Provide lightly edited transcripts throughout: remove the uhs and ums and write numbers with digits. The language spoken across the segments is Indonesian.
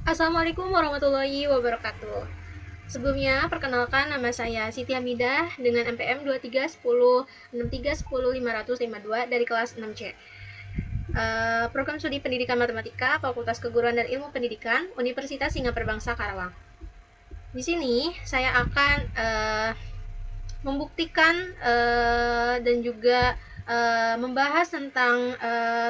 Assalamualaikum warahmatullahi wabarakatuh. Sebelumnya, perkenalkan nama saya Siti Hamidah dengan NPM 231063105502 dari kelas 6C. Program Studi Pendidikan Matematika, Fakultas Keguruan dan Ilmu Pendidikan, Universitas Singapura Bangsa Karawang. Di sini saya akan membuktikan dan juga membahas tentang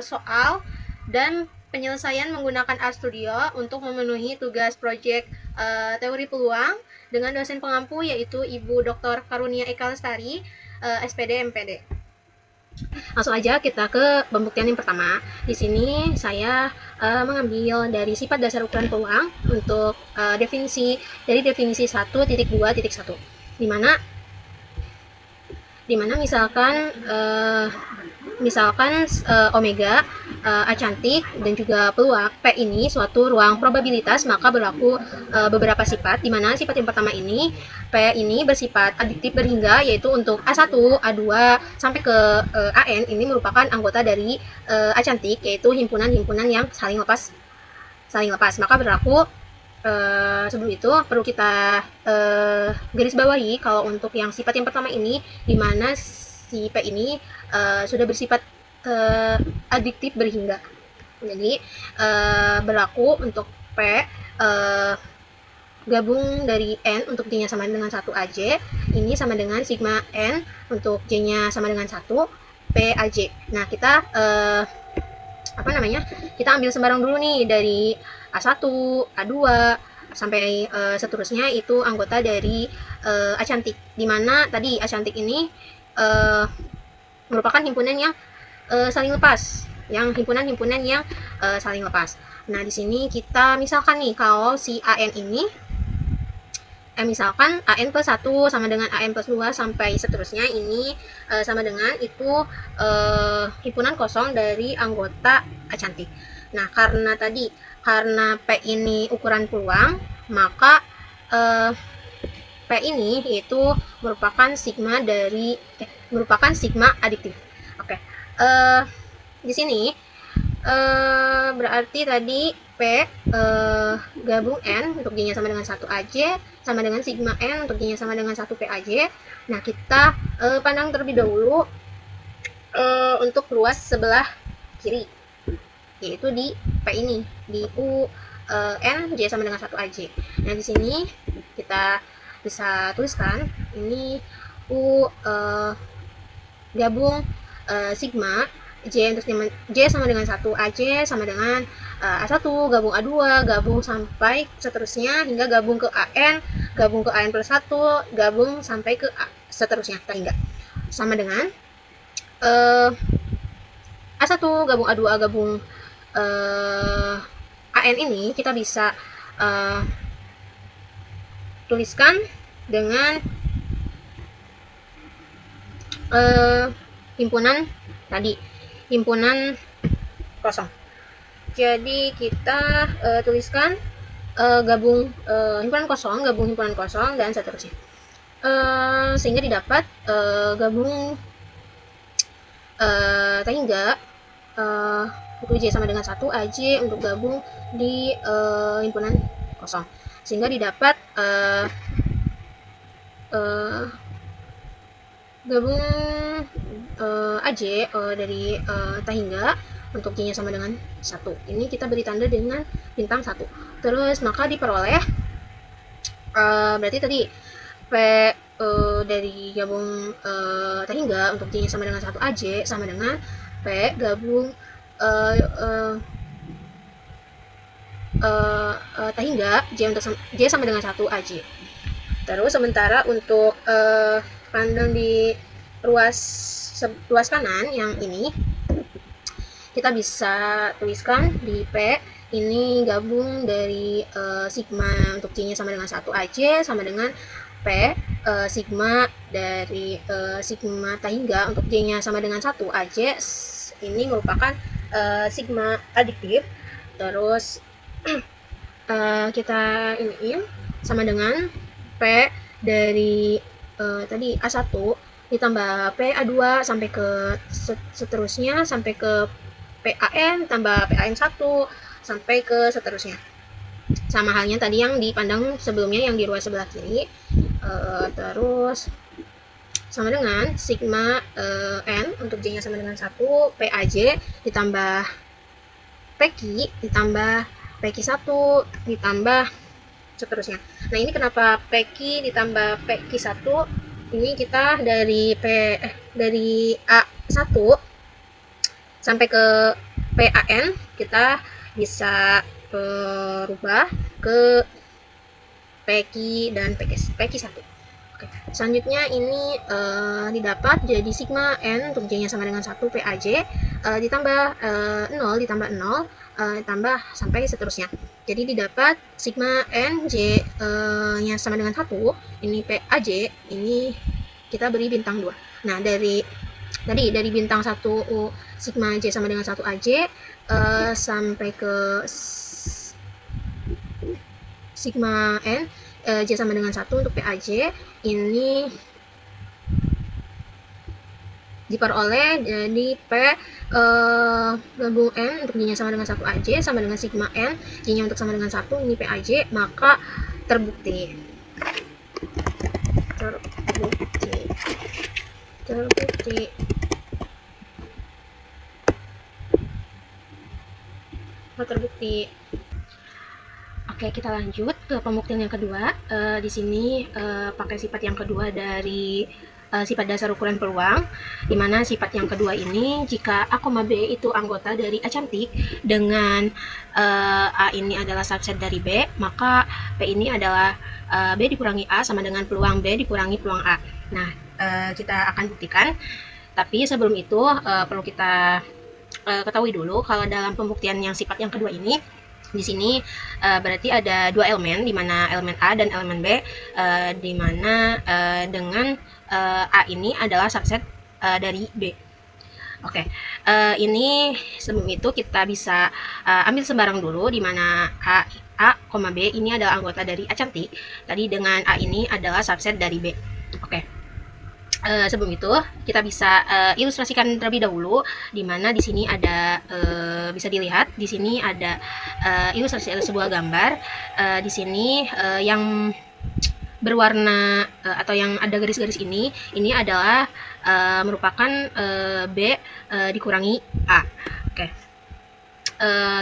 soal dan penyelesaian menggunakan RStudio untuk memenuhi tugas proyek teori peluang dengan dosen pengampu yaitu Ibu Dr. Karunia Eka Lestari, SPD MPD. Langsung aja kita ke pembuktian yang pertama. Di sini saya mengambil dari sifat dasar ukuran peluang untuk definisi dari definisi 1.2.1, di mana misalkan omega A cantik dan juga peluang P ini suatu ruang probabilitas, maka berlaku beberapa sifat, di mana sifat yang pertama ini P ini bersifat adiktif berhingga, yaitu untuk A1, A2 sampai ke AN ini merupakan anggota dari A cantik, yaitu himpunan-himpunan yang saling lepas, maka berlaku. Sebelum itu perlu kita garis bawahi kalau untuk yang sifat yang pertama ini, di mana si P ini sudah bersifat adiktif berhingga. Jadi berlaku untuk P gabung dari N untuk J-nya sama dengan 1 AJ, ini sama dengan sigma N untuk J-nya sama dengan 1 PAJ. Nah, kita kita ambil sembarang dulu nih dari A1, A2 sampai seterusnya itu anggota dari A cantik, di mana tadi A cantik ini merupakan himpunan yang saling lepas, himpunan-himpunan yang saling lepas. Nah, di sini kita misalkan nih kalau si AN ini misalkan AN plus 1 sama dengan AN plus 2 sampai seterusnya ini sama dengan itu himpunan kosong dari anggota A cantik. Nah, karena P ini ukuran peluang, maka P ini itu merupakan sigma adiktif. Oke. Di sini berarti tadi P gabung N untuk J-nya sama dengan 1 AJ sama dengan sigma N untuk J-nya sama dengan 1 PAJ. Nah, kita pandang terlebih dahulu untuk ruas sebelah kiri, yaitu di P ini, di U N J sama dengan 1 AJ. Nah, di sini kita bisa tuliskan ini U gabung sigma J sama dengan 1 AJ sama dengan A1 gabung A2 gabung sampai seterusnya hingga gabung ke AN plus 1 gabung sampai ke A, seterusnya hingga sama dengan A1 gabung A2 gabung AN ini kita bisa tuliskan dengan himpunan kosong. Jadi kita tuliskan gabung himpunan kosong dan seterusnya, sehingga didapat gabung hingga untuk J sama dengan 1 AJ untuk gabung di himpunan kosong, sehingga didapat gabung AJ dari hingga untuk J-nya sama dengan 1. Ini kita beri tanda dengan bintang 1. Terus maka diperoleh berarti tadi P dari gabung hingga untuk J-nya sama dengan 1 AJ sama dengan P gabung hingga J sama dengan 1 AJ. Terus sementara untuk pandang di ruas kanan yang ini, kita bisa tuliskan di P ini gabung dari sigma untuk J-nya sama dengan 1 AJ sama dengan P sigma dari sigma hingga untuk J-nya sama dengan 1 AJ, ini merupakan sigma adiktif. Terus kita iniin sama dengan P dari tadi A1 ditambah PA2 sampai ke seterusnya sampai ke PAN tambah PAN1 sampai ke seterusnya. sama halnya tadi yang dipandang sebelumnya yang di ruas sebelah kiri. Terus sama dengan sigma N untuk J nya sama dengan 1 PAJ ditambah PQ ditambah PQ1 ditambah seterusnya. Nah, ini kenapa PQ ditambah PQ1? Ini kita dari dari A1 sampai ke PAN kita bisa rubah ke PQ dan PQ1. Oke. Selanjutnya ini didapat jadi sigma N untuk J nya sama dengan 1 PAJ ditambah 0 ditambah 0 ditambah sampai seterusnya. Jadi didapat sigma N J nya sama dengan 1, ini PAJ, ini kita beri bintang 2. Nah, dari bintang 1 sigma J sama dengan 1 AJ sampai ke sigma N J sama dengan 1 untuk PAJ ini diperoleh jadi P gabung N untuk J nya sama dengan 1 AJ sama dengan sigma N J nya untuk sama dengan 1, ini PAJ, maka terbukti Oke, kita lanjut ke pembuktian yang kedua. Di sini pakai sifat yang kedua dari sifat dasar ukuran peluang, di mana sifat yang kedua ini jika A, B itu anggota dari A cantik dengan A ini adalah subset dari B, maka P ini adalah B dikurangi A sama dengan peluang B dikurangi peluang A. Nah, kita akan buktikan, tapi sebelum itu perlu kita ketahui dulu kalau dalam pembuktian yang sifat yang kedua ini, di sini berarti ada dua elemen, di mana elemen A dan elemen B, di mana dengan A ini adalah subset dari B. Oke, ini sebelum itu kita bisa ambil sembarang dulu, di mana A, B ini adalah anggota dari A cantik, tadi dengan A ini adalah subset dari B. Oke. Sebelum itu kita bisa ilustrasikan terlebih dahulu, di mana di sini ada bisa dilihat di sini ada ilustrasi sebuah gambar. Di sini yang berwarna atau yang ada garis-garis ini adalah merupakan B dikurangi A. Oke.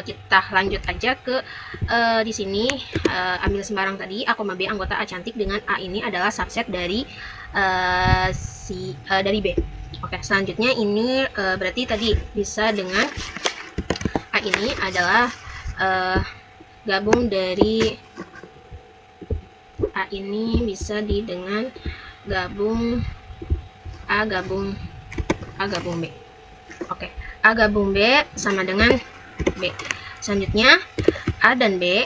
Kita lanjut aja ke di sini ambil sembarang tadi A, B anggota A cantik dengan A ini adalah subset dari dari B. Oke, selanjutnya ini berarti tadi bisa dengan A ini adalah gabung dari A ini bisa dengan gabung A gabung B. Oke, A gabung B sama dengan B. Selanjutnya A dan B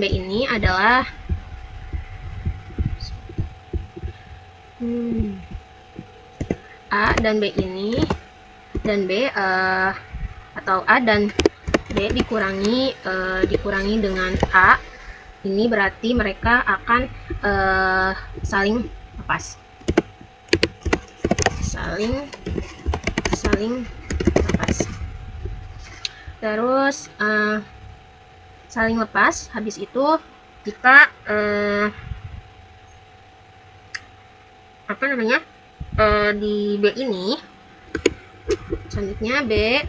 ini adalah A dan B ini dan B atau A dan B dikurangi dengan A, ini berarti mereka akan saling lepas, saling lepas. Terus saling lepas, habis itu kita di B ini selanjutnya B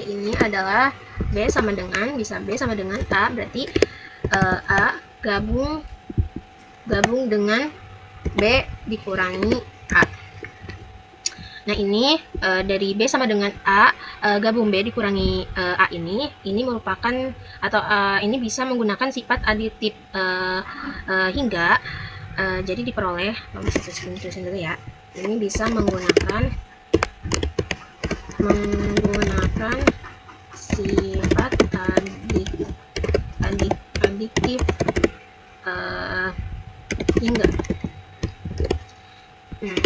ini adalah B sama dengan, bisa B sama dengan A, berarti A gabung dengan B dikurangi A. Nah, ini dari B sama dengan A gabung B dikurangi A ini merupakan atau ini bisa menggunakan sifat aditif hingga, jadi diperoleh, bisa tulisin dulu ya, ini bisa menggunakan sifat aditif hingga. Nah,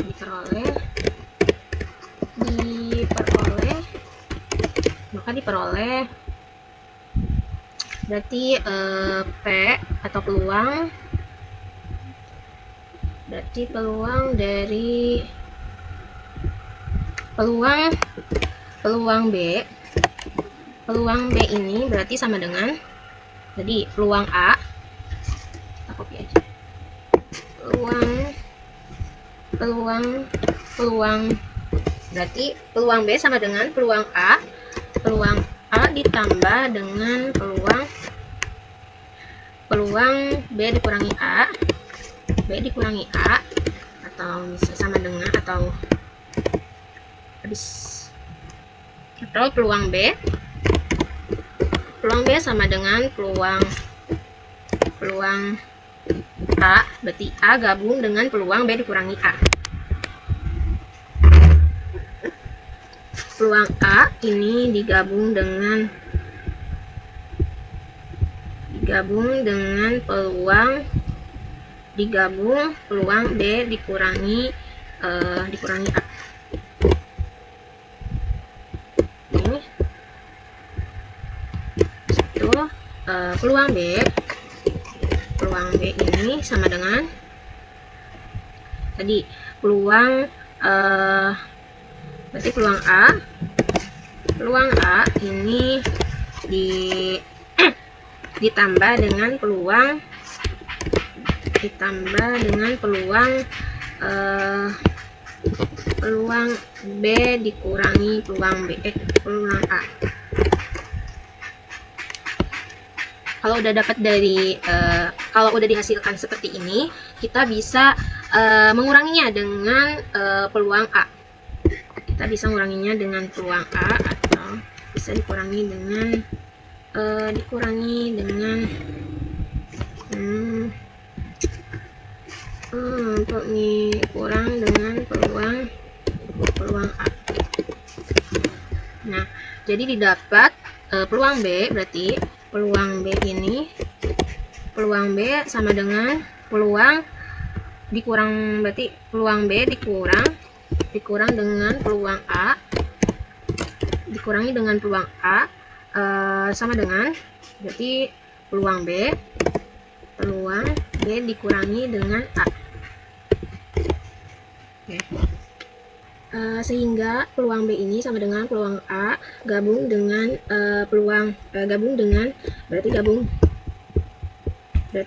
diperoleh berarti P atau peluang, berarti dari peluang B ini berarti sama dengan, jadi peluang A, kita copy aja, peluang berarti peluang B sama dengan peluang A ditambah dengan peluang B dikurangi A, atau bisa sama dengan atau peluang B sama dengan peluang A, berarti A gabung dengan peluang B dikurangi A. Peluang A ini digabung dengan peluang B dikurangi A. Ini itu peluang B ini sama dengan tadi berarti peluang A ini ditambah dengan peluang B dikurangi peluang A. Kalau udah dapat kalau udah dihasilkan seperti ini, kita bisa menguranginya dengan peluang A. Kita bisa menguranginya dengan peluang A, atau bisa dikurangi dengan kurang dengan peluang A. Nah, jadi didapat peluang B, berarti peluang B sama dengan peluang dikurang, berarti peluang B dikurang dengan peluang A, dikurangi dengan peluang A, sama dengan, berarti peluang B dikurangi dengan A. Oke. Sehingga peluang B ini sama dengan peluang A gabung dengan berarti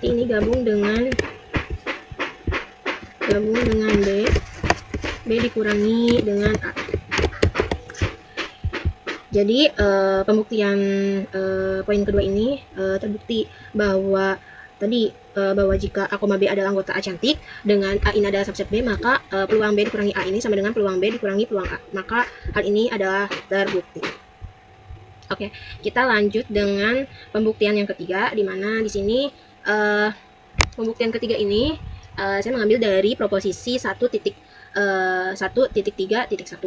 ini gabung dengan B dikurangi dengan A. Jadi pembuktian poin kedua ini terbukti bahwa jika A, B adalah anggota A cantik dengan A ini adalah subset B, maka peluang B dikurangi A ini sama dengan peluang B dikurangi peluang A. Maka hal ini adalah terbukti. Oke, kita lanjut dengan pembuktian yang ketiga, di mana di sini pembuktian ketiga ini saya mengambil dari proposisi 1.3.1,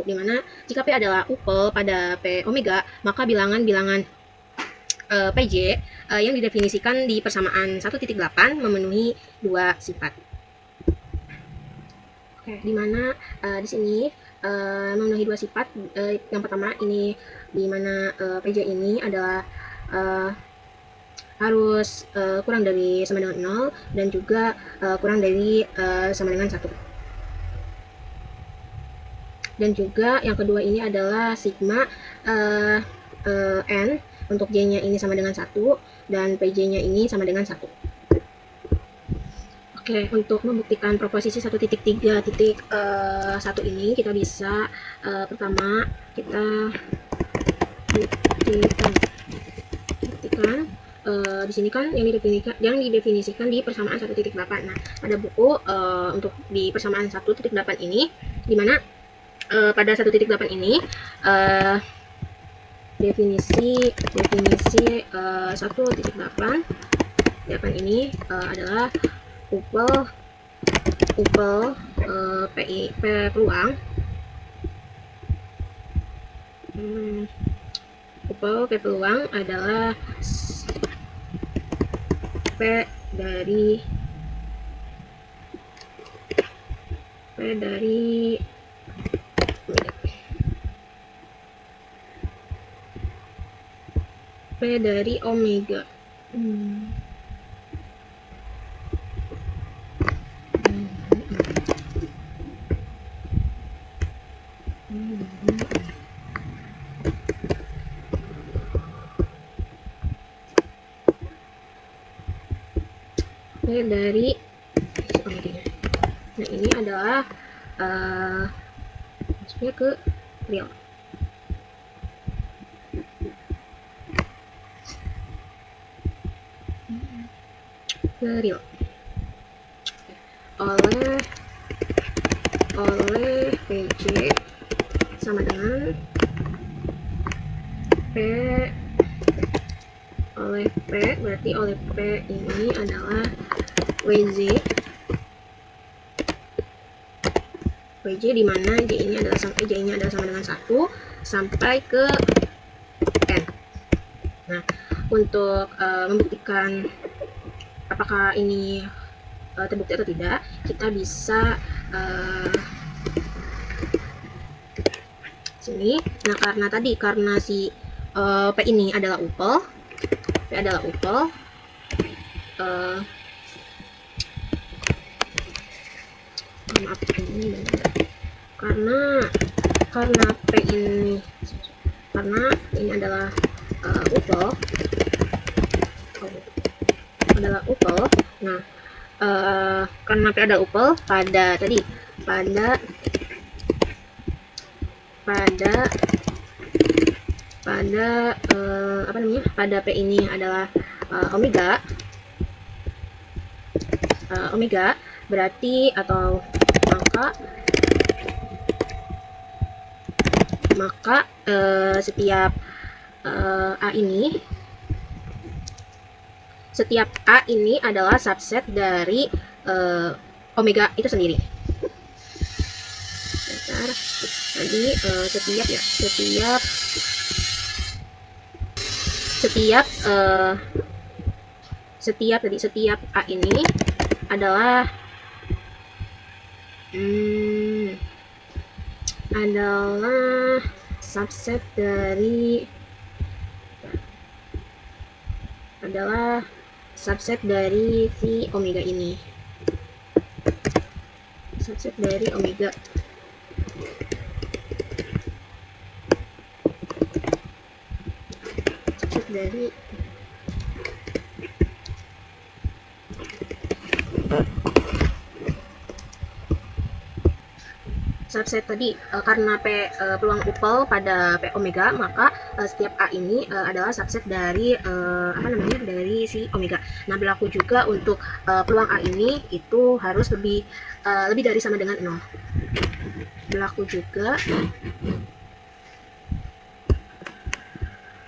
di mana jika P adalah upel pada P omega, maka bilangan-bilangan PJ yang didefinisikan di persamaan 1.8 memenuhi dua sifat. Oke, di mana di sini memenuhi dua sifat. Yang pertama ini di mana PJ ini adalah harus kurang dari sama dengan 0 dan juga kurang dari sama dengan 1. Dan juga yang kedua ini adalah sigma N untuk J-nya ini sama dengan 1 dan PJ-nya ini sama dengan 1. Oke, untuk membuktikan proposisi 1.3.1 ini kita bisa pertama kita buktikan di sini kan yang didefinisikan di persamaan 1.8. Nah, pada buku untuk di persamaan 1.8 ini, di mana pada 1.8 ini definisi 1.8 ini adalah upel P peluang upel P peluang adalah P dari omega. Hmm. Oke, dari nah ini adalah masuknya ke real. Real oleh PJ sama dengan P oleh P, berarti oleh P ini adalah WJ di mana J ini adalah sama dengan 1 sampai ke N. Nah, untuk membuktikan apakah ini terbukti atau tidak, kita bisa sini. Nah, karena si P ini adalah upel, maaf ini karena P ini adalah upel. Nah, karena P ada upel pada pada P ini adalah omega, berarti atau maka setiap A ini adalah subset dari omega itu sendiri. Jadi setiap A ini adalah subset dari si omega ini. Subset dari omega. Subset tadi karena P peluang upel pada P omega, maka setiap A ini adalah subset dari dari si omega. Nah, berlaku juga untuk peluang A ini itu harus lebih dari sama dengan 0. Berlaku juga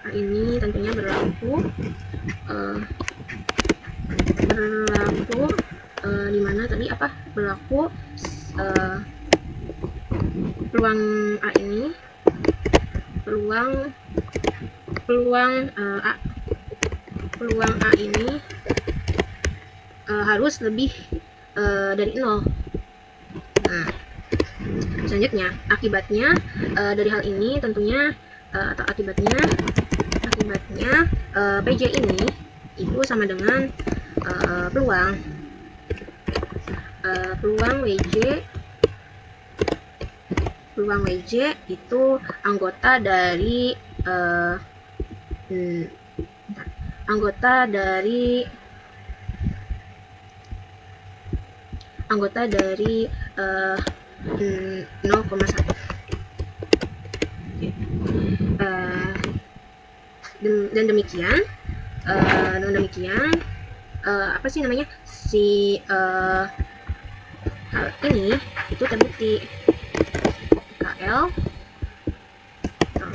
A ini tentunya berlaku di mana tadi berlaku peluang A ini harus lebih dari 0. Nah, selanjutnya akibatnya dari hal ini tentunya akibatnya PJ ini itu sama dengan peluang WJ itu anggota dari anggota dari 0,1. Dan demikian si hal ini itu terbukti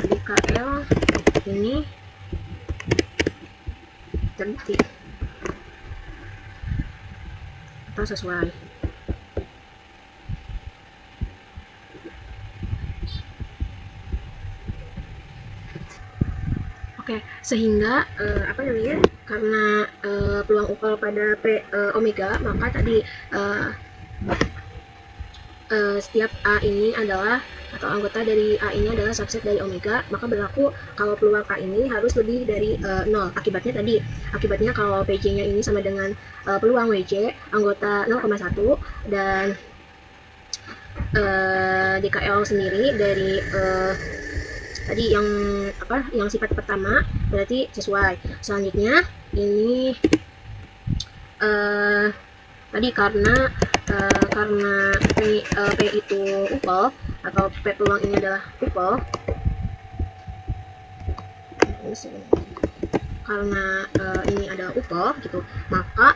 di KL ini terbukti atau sesuai. Oke, sehingga karena peluang upel pada P omega, maka tadi setiap A ini adalah atau anggota dari A ini adalah subset dari omega, maka berlaku kalau peluang A ini harus lebih dari 0. Akibatnya kalau PJ-nya ini sama dengan peluang WJ anggota 0,1 dan DKL sendiri dari tadi yang sifat pertama berarti sesuai. Selanjutnya ini tadi karena P itu upel atau P peluang ini adalah upel, karena ini adalah upel gitu, maka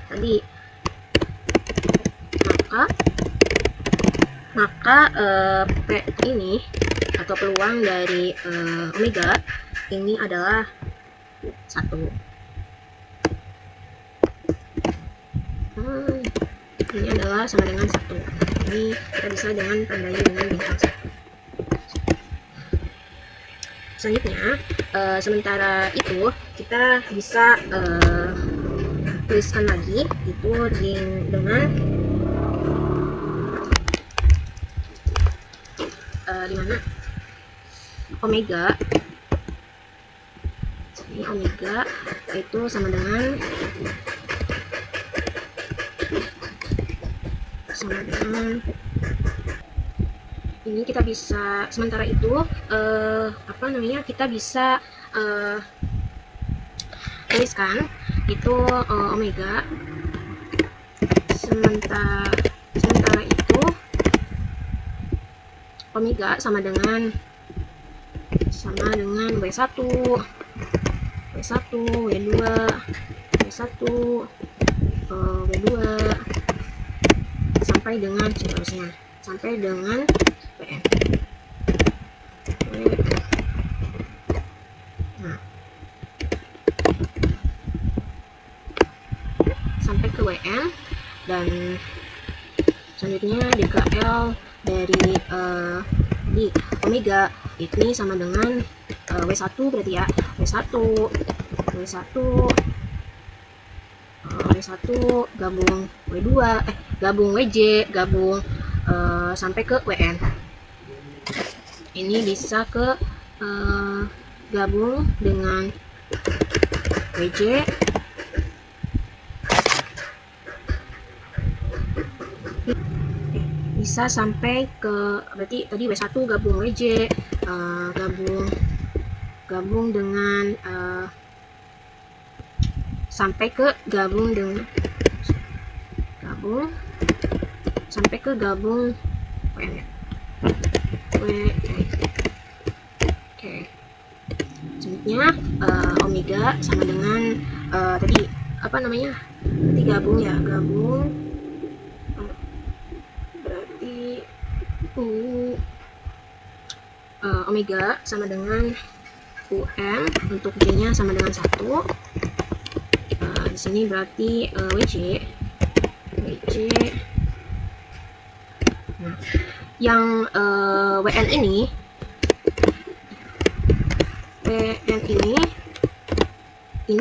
P ini atau peluang dari omega ini adalah 1. Ini adalah sama dengan 1. Ini kita bisa dengan tandai dengan bintang 1. Selanjutnya, sementara itu kita bisa tuliskan lagi itu dengan di mana omega. Ini omega itu sama dengan ini kita bisa sementara itu kita bisa tuliskan itu omega sementara itu omega sama dengan W1 W2 W2 sampai dengan seterusnya, sampai dengan WN. Nah, sampai ke WN, dan selanjutnya DKL dari di omega ini sama dengan W1 berarti ya, W1 gabung W2 gabung WJ gabung sampai ke WN. Ini bisa ke gabung dengan WJ bisa sampai ke, berarti tadi W1 gabung WJ gabung dengan sampai ke gabung sampai ke gabung WN. Oke. Selanjutnya omega sama dengan tadi berarti gabung berarti omega sama dengan UM untuk J-nya sama dengan 1. Di sini berarti WJ. Nah, yang WN ini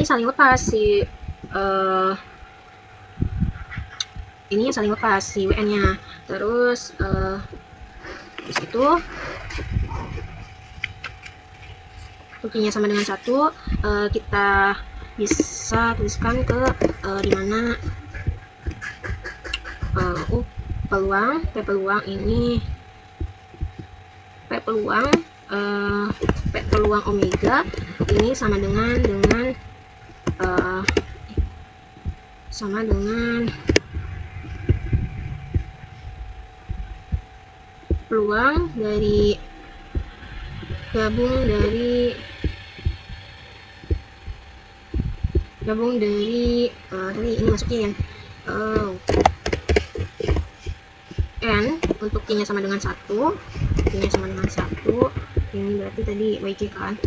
saling lepas ini saling lepas si WN-nya. Terus di situ Q-nya sama dengan 1, kita bisa tuliskan ke di mana peluang ini P peluang omega ini sama dengan peluang dari gabung dari tadi ini masuknya yang N untuk T-nya sama dengan 1, ini berarti tadi WJ kan,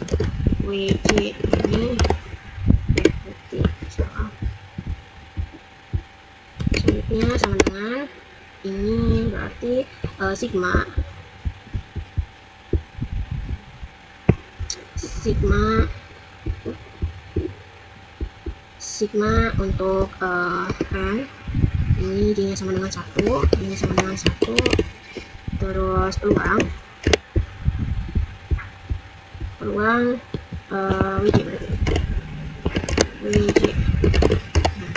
WJ ini berarti salah. Selanjutnya sama dengan ini berarti sigma untuk N, ini J-nya sama dengan 1, ini sama dengan 1, terus peluang WJ berarti WJ. Nah,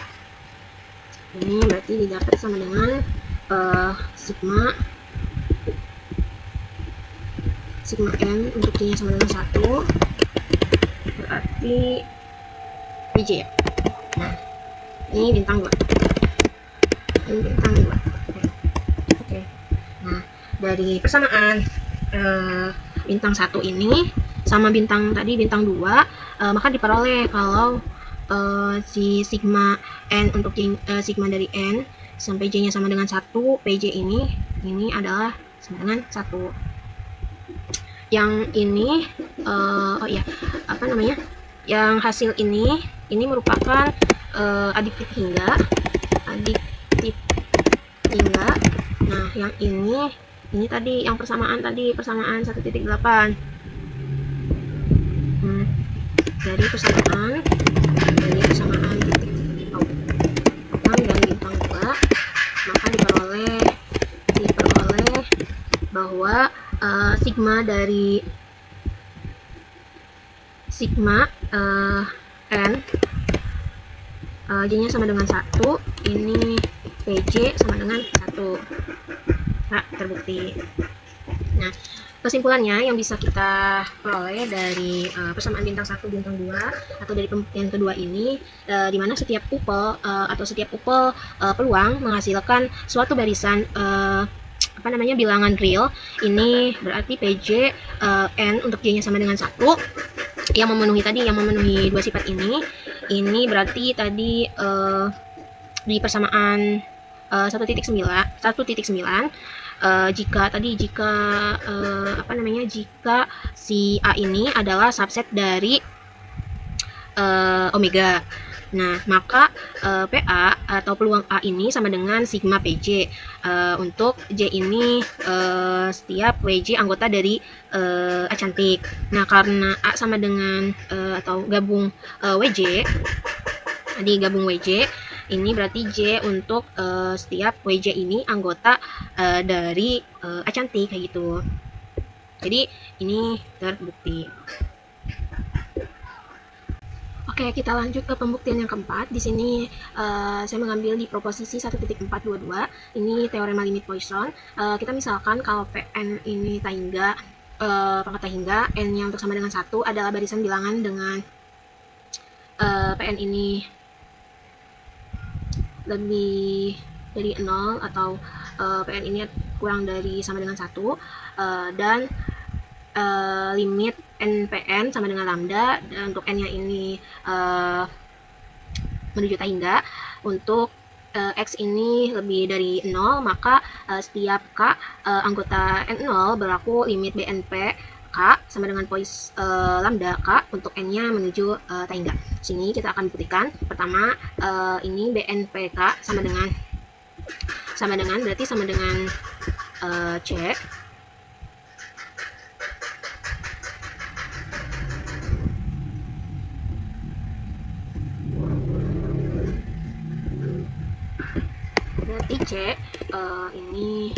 ini berarti didapat sama dengan sigma n untuk J nya sama dengan 1, berarti WJ ya. Nah, ini bintang 2. Ini bintang 2. Oke. Nah, dari persamaan bintang 1 ini sama bintang tadi, bintang 2, maka diperoleh kalau si sigma n untuk sigma dari n sampai J nya sama dengan 1, PJ ini adalah sama dengan 1. Yang ini yang hasil ini merupakan adiktif hingga. Nah, yang ini tadi yang persamaan 1.8. Dari persamaan titik dan bintang 2, maka diperoleh bahwa sigma dari n J nya sama dengan 1, ini PJ sama dengan 1. Nah, terbukti. Nah, kesimpulannya yang bisa kita peroleh dari persamaan bintang 1, bintang 2 atau dari pembuktian kedua ini, di mana setiap upel peluang menghasilkan suatu barisan bilangan real. Ini berarti PJ n untuk J nya sama dengan 1 yang memenuhi dua sifat ini berarti tadi di persamaan 1.9 jika si A ini adalah subset dari omega. Nah, maka PA atau peluang A ini sama dengan sigma PJ. Untuk J ini setiap WJ anggota dari A cantik. Nah, karena A sama dengan atau gabung WJ, ini berarti J untuk setiap WJ ini anggota dari A cantik, kayak gitu. Jadi ini terbukti. Oke, kita lanjut ke pembuktian yang keempat. Di sini saya mengambil di proposisi 1.422. Ini teorema limit Poisson. Kita misalkan kalau Pn ini Taingga, pangkat Taingga, n-nya untuk sama dengan 1 adalah barisan bilangan dengan Pn ini lebih dari 0 atau Pn ini kurang dari sama dengan 1, dan limit NPN sama dengan lambda, dan untuk n-nya ini menuju Taingga. Untuk X ini lebih dari 0, maka setiap K anggota N0 berlaku limit BNP K sama dengan pois lambda K untuk n-nya menuju Taingga. Sini kita akan buktikan. Pertama, ini BNP K sama dengan C. Berarti C ini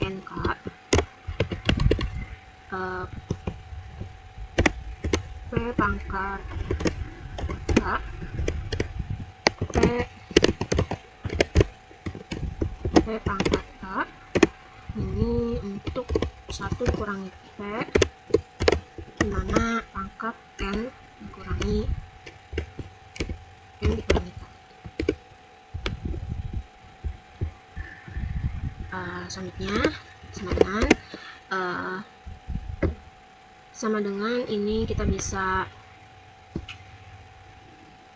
NK P pangkat K P pangkat K ini untuk 1 dikurangi P, dimana pangkat N dikurangi K. Selanjutnya sama dengan ini kita bisa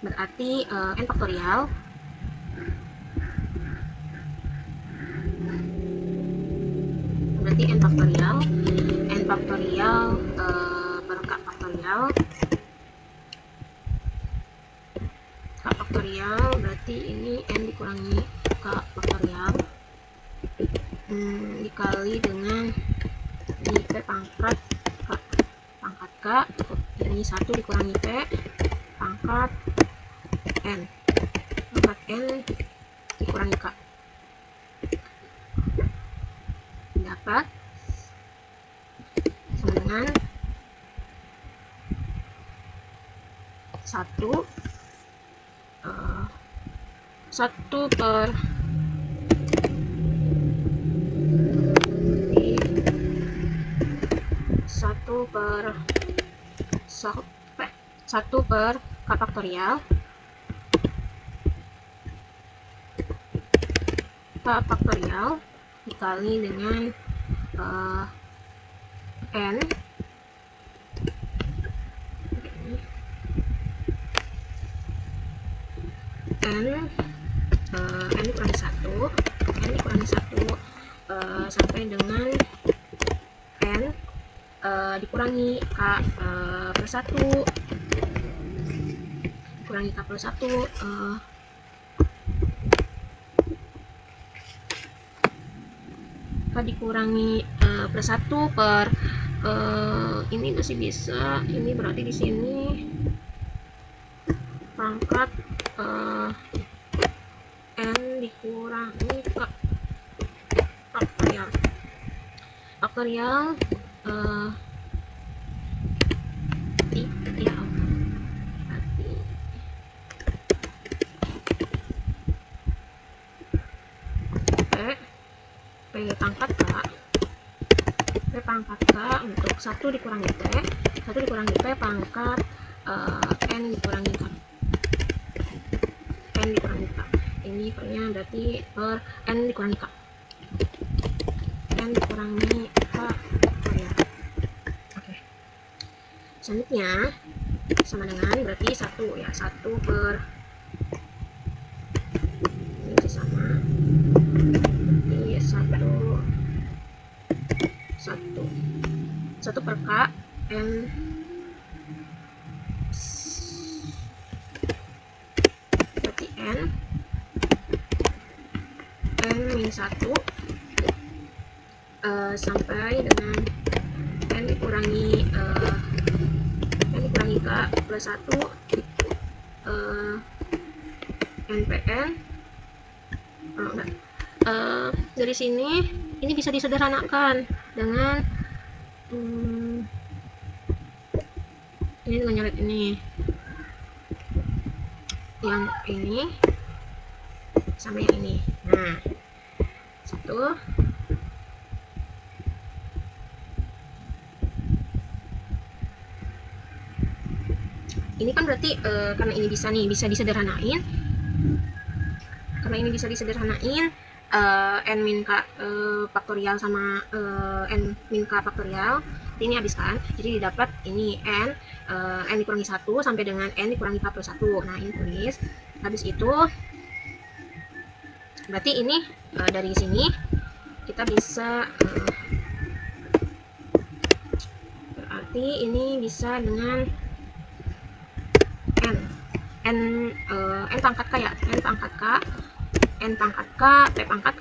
berarti n faktorial per K faktorial berarti ini n dikurangi K faktorial dikali dengan ini P pangkat K, ini 1 dikurangi P pangkat N dikurangi K. 4 sama dengan 1 per 1 per K faktorial dikali dengan N dikurangi 1 sampai dengan N dikurangi K per 1 dikurangi per 1 per ini masih bisa, ini berarti di sini pangkat N dikurangi K faktorial P pangkat K untuk 1 dikurangi P pangkat N dikurangi K. Ini P-nya berarti per N dikurangi K. Oke. Selanjutnya sama dengan berarti 1 ya, 1 per ini masih sama. Ini 1 per K N berarti N min 1 sampai dengan N dikurangi K plus 1 NPN dari sini ini bisa disederhanakan dengan ini dengan nyoret ini, yang ini sama yang ini. Nah, 1 ini kan berarti karena ini bisa disederhanain. N min K faktorial sama N min K faktorial ini habiskan, jadi didapat ini N dikurangi 1 sampai dengan N dikurangi K plus 1. Nah, ini tulis. Habis itu berarti ini dari sini kita bisa berarti ini bisa dengan N pangkat K ya, N pangkat K, P pangkat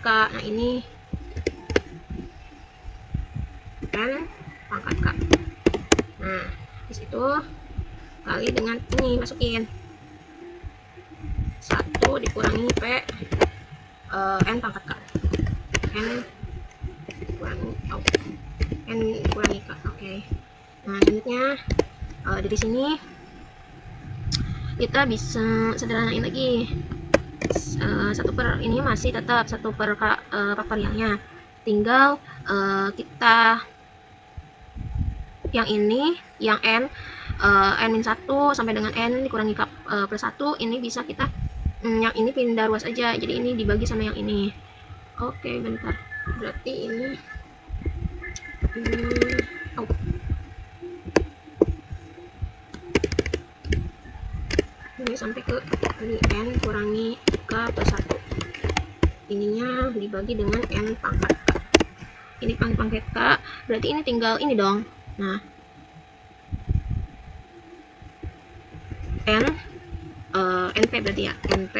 K, nah ini N pangkat K. Nah, di situ kali dengan ini masukin 1 dikurangi P N pangkat K, N dikurangi K. Oke. Nah, selanjutnya dari sini kita bisa sederhanain lagi. 1 per ini masih tetap 1 per faktorialnya, tinggal kita yang ini, yang N min 1 sampai dengan N dikurangi K plus 1, ini bisa kita yang ini pindah ruas aja, jadi ini dibagi sama yang ini. Oke, bentar, berarti ini ini sampai ke ini N kurangi K plus 1, ininya dibagi dengan N pangkat K, ini pangkat K, berarti ini tinggal ini dong. Nah, NP berarti ya, NP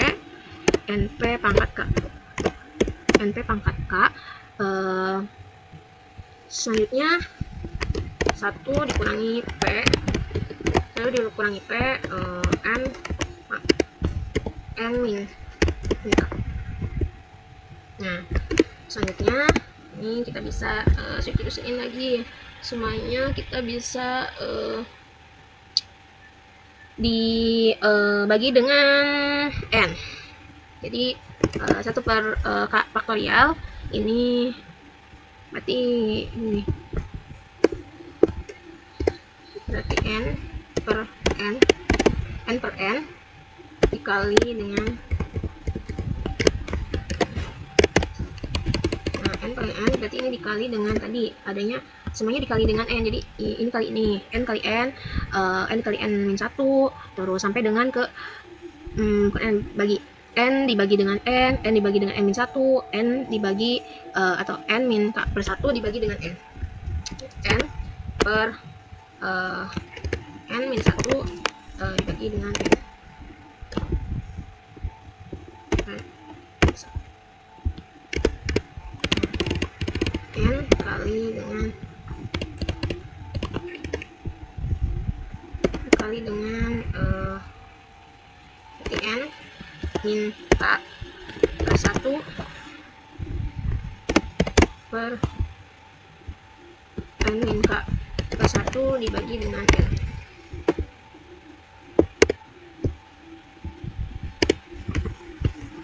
pangkat K, selanjutnya 1 dikurangi P, N min K. Nah, Selanjutnya ini kita bisa substitusiin lagi semuanya, kita bisa dibagi dengan n. Jadi 1 per faktorial ini berarti ini berarti n per n dikali dengan n kali n, berarti ini dikali dengan tadi adanya semuanya dikali dengan n, jadi ini kali ini n kali n, n kali n min 1, terus sampai dengan ke n bagi n dibagi dengan n dibagi dengan n min 1, n dibagi atau n min k per 1 dibagi dengan n per n min 1 dibagi dengan n kali dengan n min k per 1 per n min k per 1 dibagi dengan n.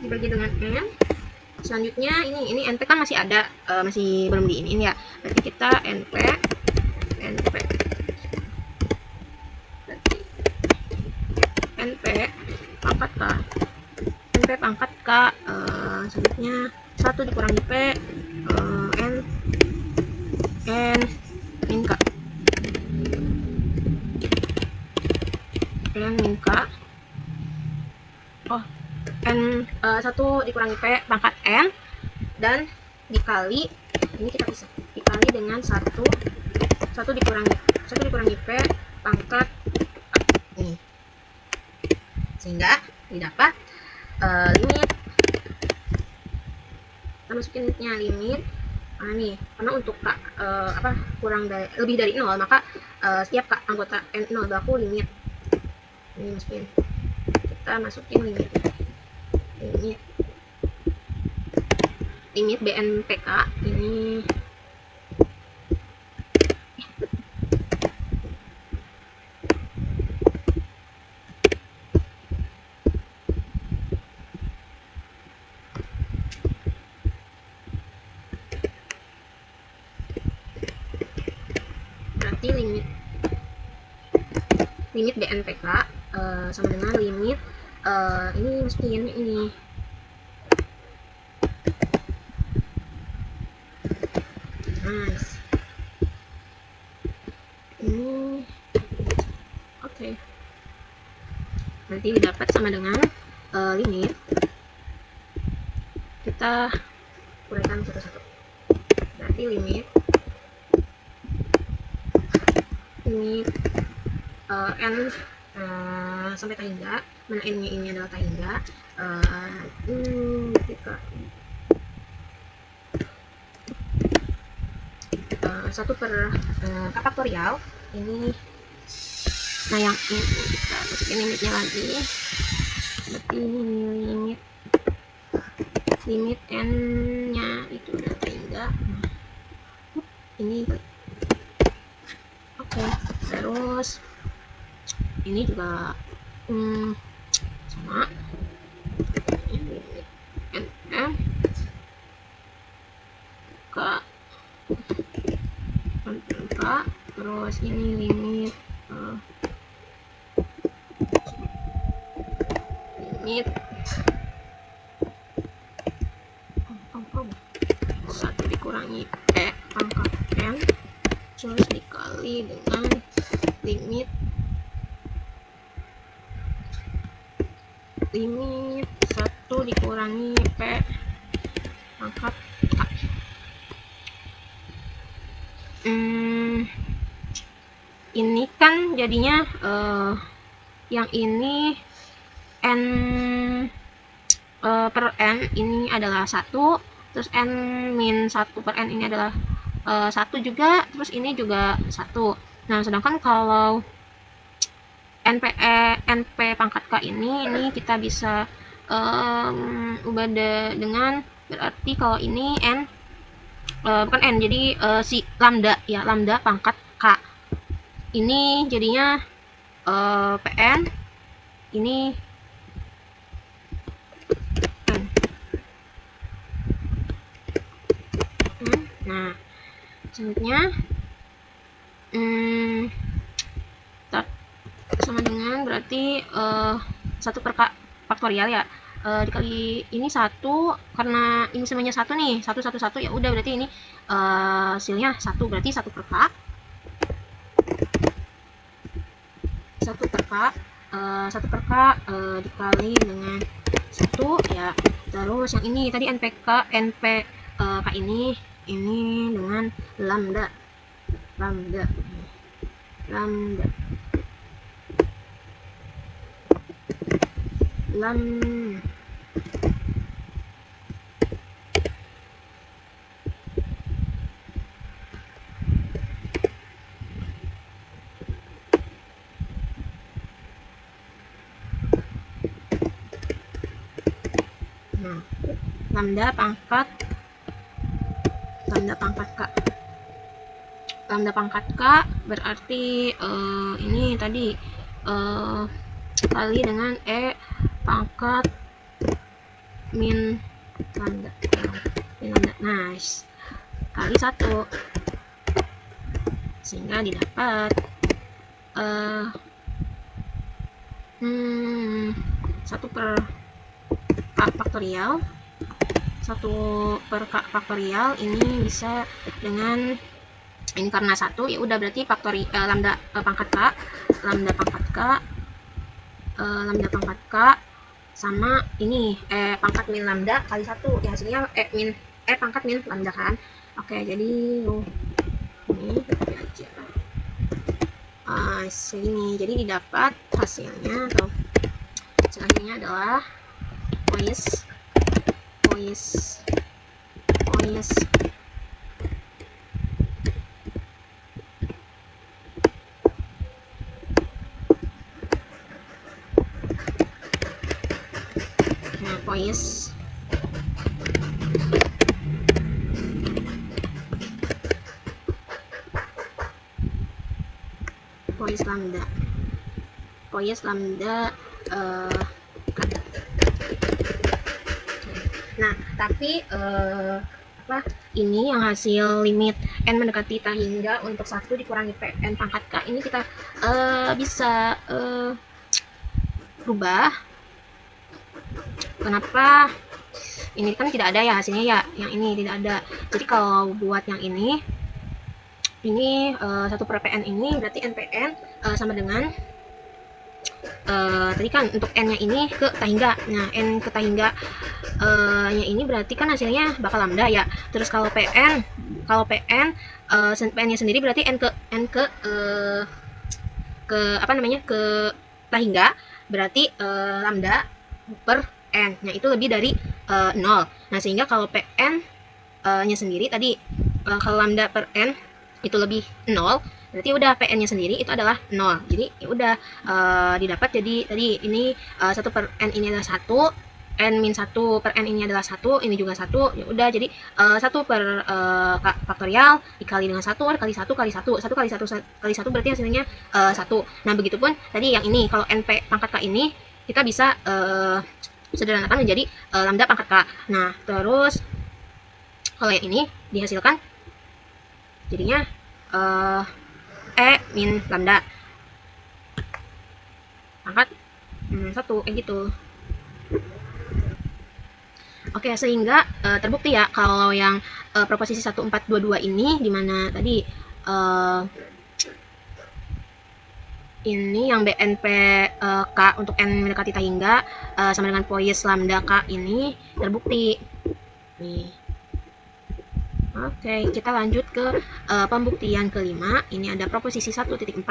Dibagi dengan n. Selanjutnya ini np kan masih ada, masih belum diinin ya. Berarti kita np berarti np pangkat k, selanjutnya 1 dikurangi p n min k n 1 dikurangi p pangkat n dan dikali, ini kita bisa dikali dengan 1 dikurangi p pangkat ini, sehingga didapat limit. Kita masukin limitnya, limit nih, karena untuk k lebih dari 0, maka setiap k anggota n0 berlaku limit. Ini kita masukin limit BNPK ini berarti limit BNPK sama dengan limit ini masukin ini nice. Ini oke. Nanti didapat sama dengan limit, kita kurangkan satu-satu. Berarti limit n sampai tahingga, mana n nya ini adalah tahingga, jika 1 per k faktorial ini. Nah yang ini kita masukin limitnya lagi, berarti limit n nya itu adalah tahingga ini. Oke, terus ini juga sama, ini nm k terus ini limit satu dikurangi p pangkat n terus dikali dengan limit 1 dikurangi p pangkat k. Ini kan jadinya yang ini n per n ini adalah 1, terus n min 1 per n ini adalah 1 juga, terus ini juga 1. Nah sedangkan kalau np pangkat k ini kita bisa ubah dengan berarti kalau ini n bukan n, jadi si lambda ya, lambda pangkat k ini jadinya pn ini n. Nah selanjutnya sama dengan berarti 1 per k faktorial ya, dikali ini 1, karena ini semuanya 1 nih, 1 1 1 ya udah, berarti ini hasilnya 1, berarti 1 per k 1 per k 1 per k dikali dengan 1 ya. Terus yang ini tadi npk k ini dengan lambda lambda pangkat k berarti ini tadi kali dengan pangkat min lambda. Nice, kali 1 sehingga didapat 1 per k faktorial. 1 per k faktorial ini bisa dengan ini karena 1 ya udah, berarti lambda pangkat k sama ini pangkat min lambda kali 1 ya, hasilnya pangkat min lambda kan. Oke, jadi ini aja segini, jadi didapat hasilnya atau hasilnya adalah Poies lambda nah tapi ini yang hasil limit n mendekati tak hingga untuk 1 dikurangi pn pangkat k ini kita bisa rubah. Kenapa? Ini kan tidak ada ya hasilnya ya, yang ini tidak ada. Jadi kalau buat yang ini 1 per pn ini berarti npn sama dengan tadi kan untuk n nya ini ke tak hingga. Nah n ke tak hingga nya ini berarti kan hasilnya bakal lambda ya. Terus kalau pn nya sendiri berarti n ke apa namanya, ke tak hingga, berarti lambda per n nya itu lebih dari 0. Nah sehingga kalau pn nya sendiri tadi kalau lambda per n itu lebih 0, berarti udah pn nya sendiri itu adalah 0. Jadi ya udah didapat, jadi tadi ini 1 per n ini adalah 1, n min 1 per n ini adalah 1, ini juga 1, ya udah, jadi 1 per k faktorial dikali dengan 1 kali 1 kali 1 kali 1 kali 1 berarti hasilnya 1. Nah begitupun tadi yang ini, kalau np pangkat k ini kita bisa sederhanakan menjadi lambda pangkat k. Nah terus kalau yang ini dihasilkan jadinya min lambda pangkat 1 gitu. Oke, sehingga terbukti ya kalau yang proposisi 1422 ini, dimana tadi ini yang BNP K untuk n mendekati tak hingga sama dengan Poies lambda K ini terbukti. Nih. Oke, kita lanjut ke pembuktian kelima. Ini ada proposisi 1.424,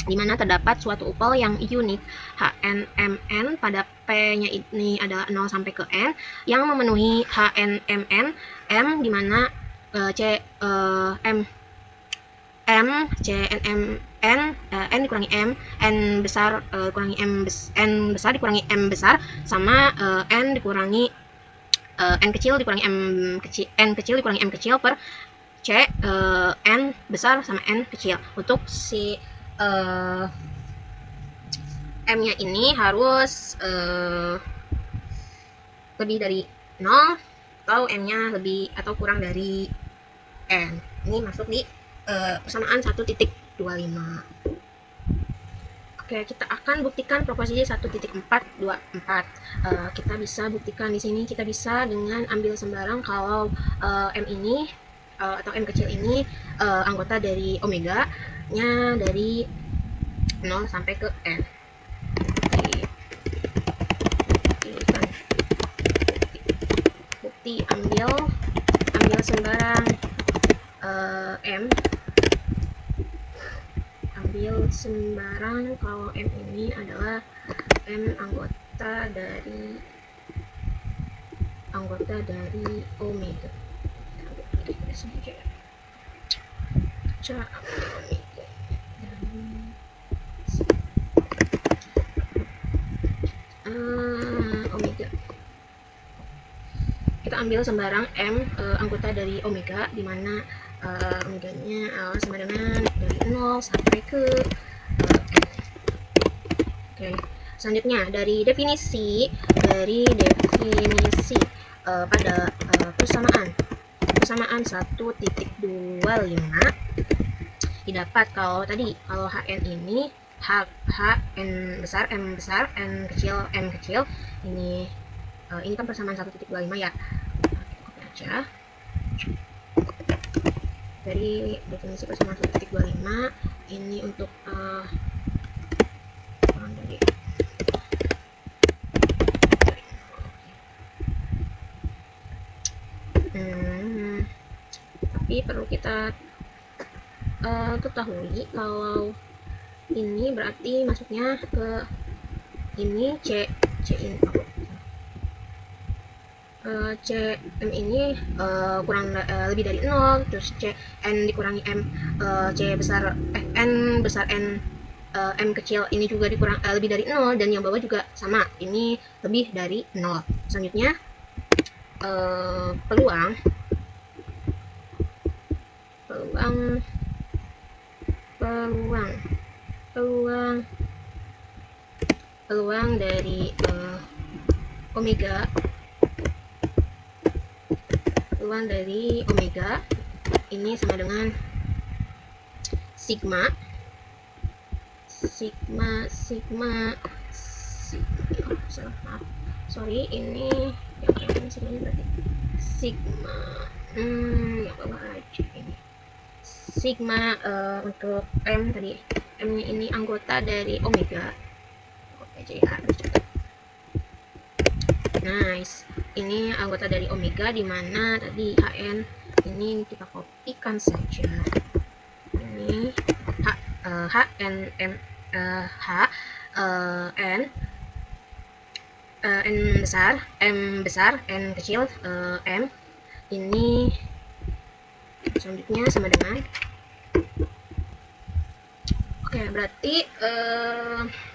di mana terdapat suatu upel yang unik HNMN pada P-nya ini adalah 0 sampai ke N, yang memenuhi HNMN M, di mana M CNMN N dikurangi M, N besar dikurangi N besar dikurangi M besar, sama N dikurangi n kecil dikurangi n kecil dikurangi m kecil per c n besar sama n kecil. Untuk si m-nya ini harus lebih dari 0 atau m-nya lebih atau kurang dari n. Ini masuk di persamaan 1.25. Oke, kita akan buktikan proposisi 1.424. Kita bisa buktikan di sini, kita bisa dengan ambil sembarang kalau m ini atau m kecil ini anggota dari omega nya dari 0 sampai ke n. Bukti ambil sembarang m, ambil sembarang kalau m ini adalah m anggota dari omega. Omega. Kita ambil sembarang m anggota dari omega, di mana omeganya sama dengan dari 0 sampai ke n. Oke, selanjutnya dari definisi pada persamaan 1.25 didapat kalau tadi kalau Hn ini Hn besar, M besar, N kecil, M kecil. Ini kan persamaan 1.25 ya. Kita copy aja. Dari definisi persamaan 1.25 ini untuk tapi perlu kita ketahui kalau ini berarti masuknya ke ini C ini M ini kurang lebih dari 0, terus C N dikurangi M C besar N besar N M kecil ini juga dikurang lebih dari 0, dan yang bawah juga sama, ini lebih dari 0. Selanjutnya peluang dari omega ini sama dengan sigma ini yang berarti sigma yang bawah aja ini sigma untuk M tadi, M-nya ini anggota dari omega. Oke aja ya, nice. Ini anggota dari omega, di mana tadi Hn ini kita kopikan saja. Ini Hn M N N besar, M besar, N kecil, M ini selanjutnya sama dengan oke, berarti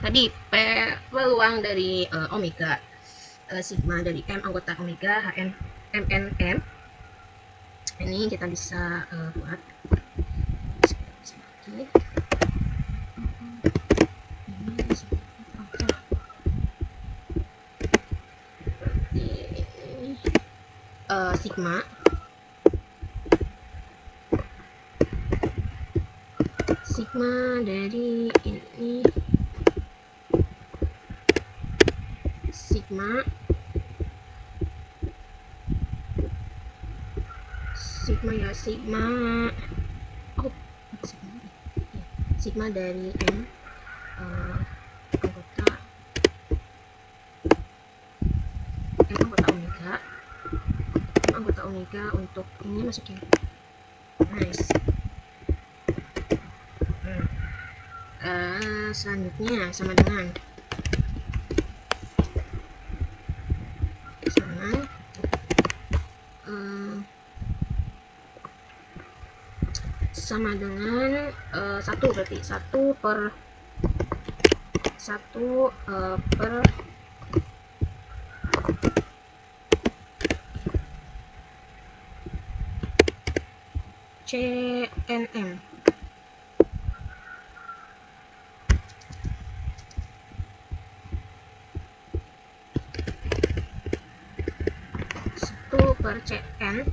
tadi peluang dari omega sigma dari M anggota omega Hn M ini kita bisa buat sigma dari ini sigma sigma dari M anggota omega untuk ini masukin nice. Selanjutnya sama dengan satu, berarti 1 per CNM. Per CN.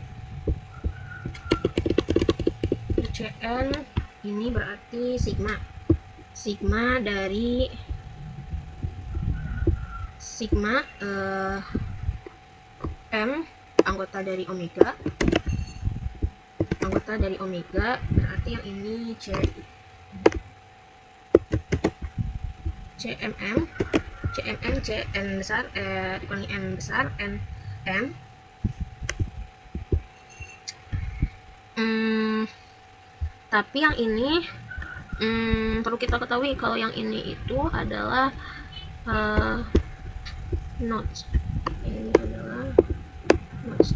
CN ini berarti sigma. Sigma dari sigma M anggota dari omega. Anggota dari omega berarti yang ini CMM. CMM CN besar dikurangi M besar N M. Tapi yang ini perlu kita ketahui kalau yang ini itu adalah nodes. Ini adalah nodes.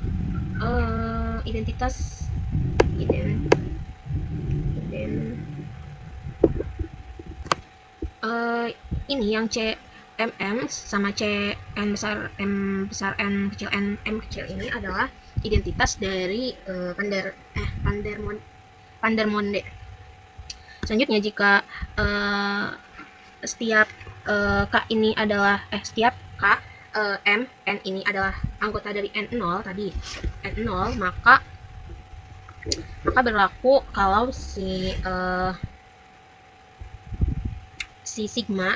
Identitas ini yang CMM sama CN besar M besar N kecil N M kecil ini adalah identitas dari Vandermonde. Selanjutnya jika setiap K ini adalah setiap K M N ini adalah anggota dari N0 tadi N0, maka berlaku kalau si sigma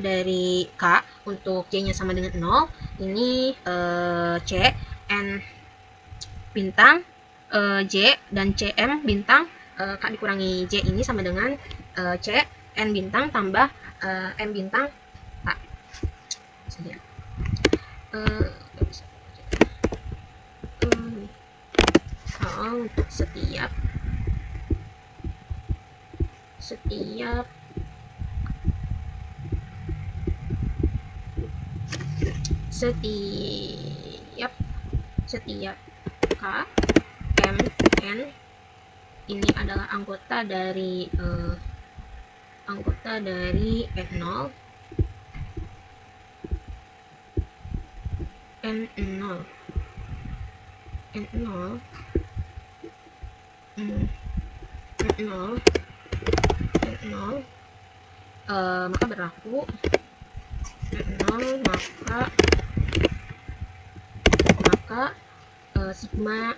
dari K untuk J nya sama dengan 0 ini C N bintang J dan CM bintang K dikurangi J ini sama dengan C N bintang tambah M bintang K saja. Untuk setiap K M N ini adalah anggota dari N0 maka berlaku N0 maka sigma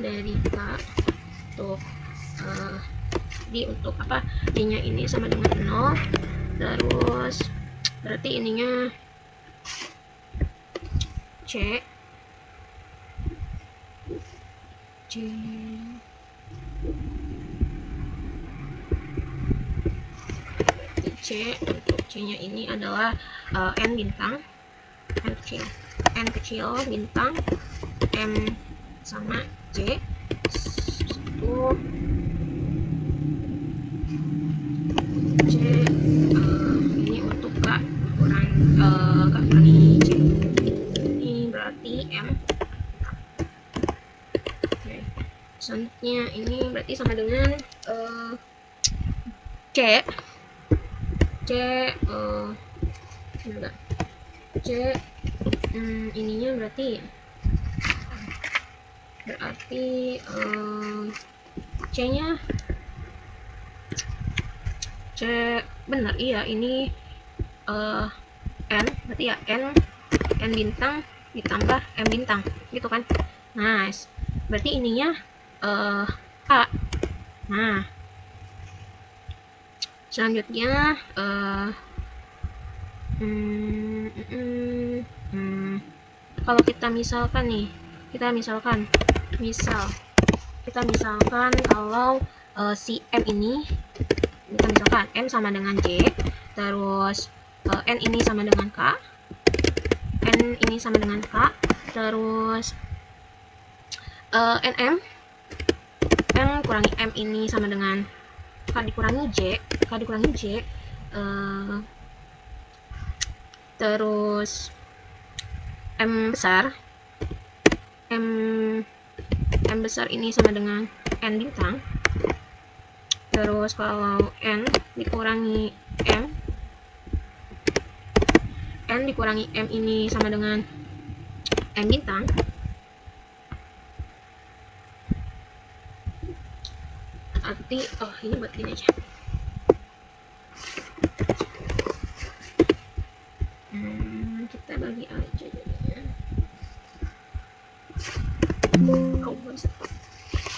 dari K untuk apa D nya ini sama dengan 0, terus berarti ininya C untuk C nya ini adalah N bintang N kecil bintang M sama J itu C ini untuk K kurangi J ini berarti M. Selanjutnya ini berarti sama dengan ininya berarti C nya benar iya ini N berarti ya N bintang ditambah M bintang gitu kan. Nice, berarti ininya K. Nah selanjutnya kalau kita misalkan nih kalau si M ini kita misalkan M sama dengan J, terus N ini sama dengan K, N ini sama dengan K, terus NM N kurangi M ini sama dengan K dikurangi J, terus M besar ini sama dengan N bintang, terus kalau N dikurangi M N dikurangi M ini sama dengan M bintang, arti ini buat gini aja. Kita bagi aja jadinya.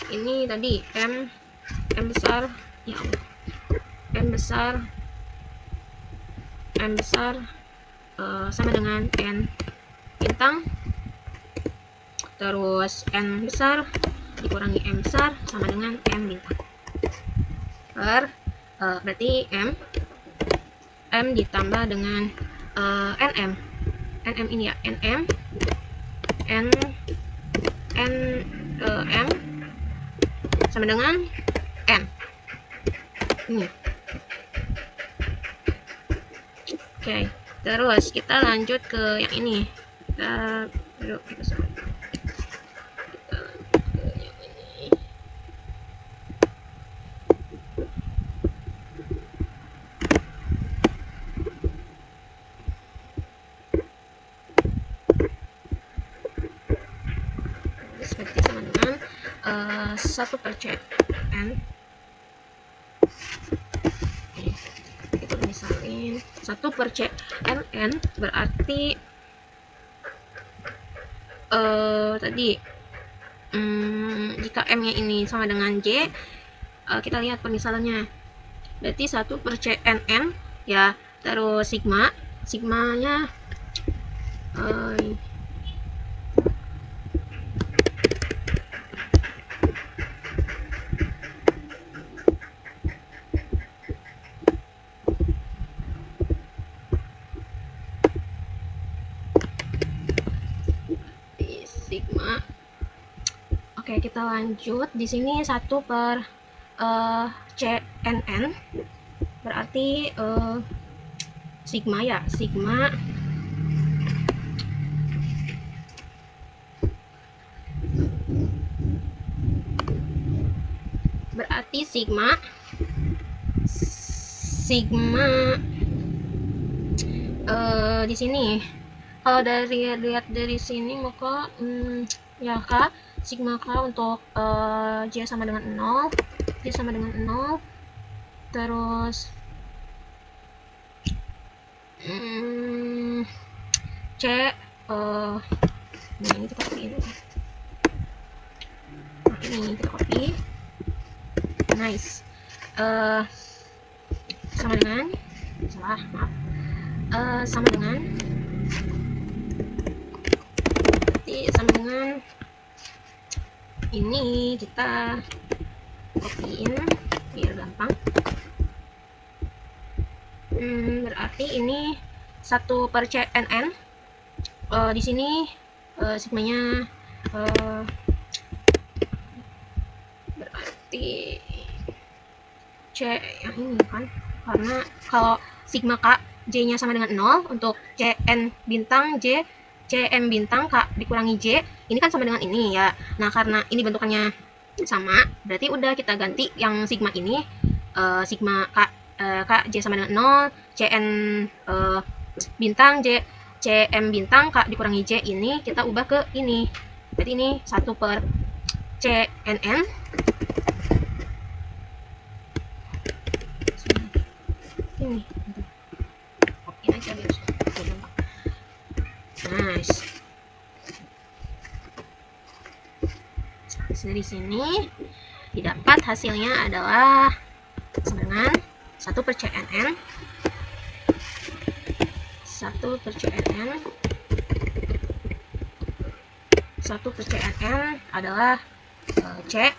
Ini tadi M besar, ya Allah, M besar sama dengan N bintang, terus N besar dikurangi M besar sama dengan M bintang, berarti M ditambah dengan NM ini ya, M sama dengan N ini. Oke, terus kita lanjut ke yang ini. Kita lanjut ke yang ini. Seperti sama dengan 1/CN. Kita misalin 1/CNN berarti tadi jika M-nya ini sama dengan J, kita lihat permisalannya. Berarti 1/CNN ya, terus sigmanya sigma. Oke, kita lanjut. Di sini 1/CNN berarti sigma ya, sigma berarti sigma di sini kalau lihat dari sini maka ya K, sigma K untuk J sama dengan 0, terus C ini kita copy ini. Ini kita copy, nice, sama dengan sama dengan ini, kita copyin biar gampang. Berarti ini 1/CNN. Di sini sigmanya berarti C yang ini kan, karena kalau sigma K J-nya sama dengan 0 untuk CN bintang J, CM bintang K dikurangi J, ini kan sama dengan ini ya. Nah, karena ini bentukannya sama, berarti udah kita ganti yang sigma ini, sigma K J sama dengan 0, CN bintang J, CM bintang K dikurangi J, ini kita ubah ke ini. Berarti ini 1/CNN ini. Oke aja biar gampang. Nice. Dari sini didapat hasilnya adalah sama dengan 1/CNN. 1/CNN adalah C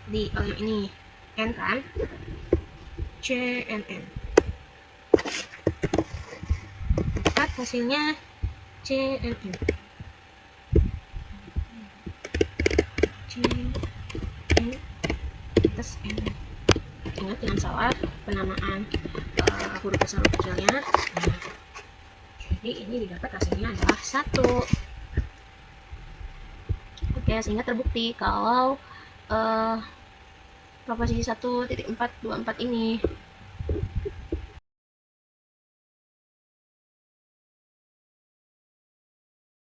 di yang ini N kan, CNN. Dapat hasilnya CNN. Atas N. Ingat jangan salah penamaan huruf besar huruf kecilnya. Jadi ini didapat hasilnya adalah 1. Oke, sehingga terbukti kalau proposisi 1.424 ini